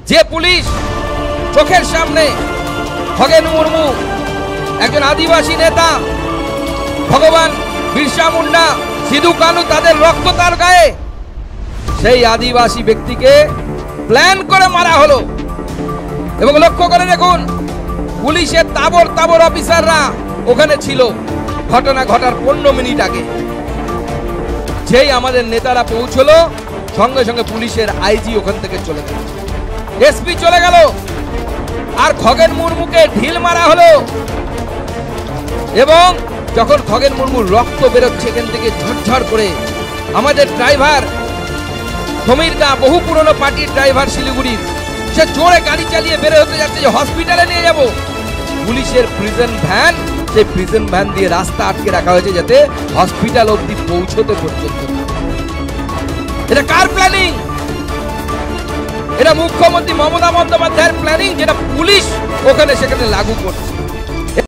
যে পুলিশ চোখের সামনে খগেন মুর্মু একজন আদিবাসী নেতা, ভগবান বিরসা মুন্ডা, সিধু কানু তাদের রক্ত তার গায়ে, সেই আদিবাসী ব্যক্তিকে প্ল্যান করে মারা হলো। এবং লক্ষ্য করে দেখুন, পুলিশের তাবর তাবর অফিসাররা ওখানে ছিল ঘটনা ঘটার 15 মিনিট আগে। যেই আমাদের নেতারা পৌঁছলো, সঙ্গে সঙ্গে পুলিশের আইজি ওখান থেকে চলে গেল, এসপি চলে গেল, আর খগেন মুর্মুকে ঢিল মারা হলো। এবং যখন খগেন মুর্মুর রক্ত বেরোচ্ছে এখান থেকে ঝরঝর করে, আমাদের ড্রাইভার সমীর দা, বহু পুরনো পার্টির ড্রাইভার শিলিগুড়ির, সে জোরে গাড়ি চালিয়ে বের হতে যাচ্ছে যে হসপিটালে নিয়ে যাব। পুলিশের প্রিজন ভ্যান, সেই প্রিজন ভ্যান দিয়ে রাস্তা আটকে রাখা হয়েছে যাতে হসপিটাল অবধি পৌঁছতে পর্যন্ত। এটা কার প্ল্যানিং? এটা মুখ্যমন্ত্রী মমতা বন্দ্যোপাধ্যায়ের প্ল্যানিং, যেটা পুলিশ ওখানে সেখানে লাগু করছে।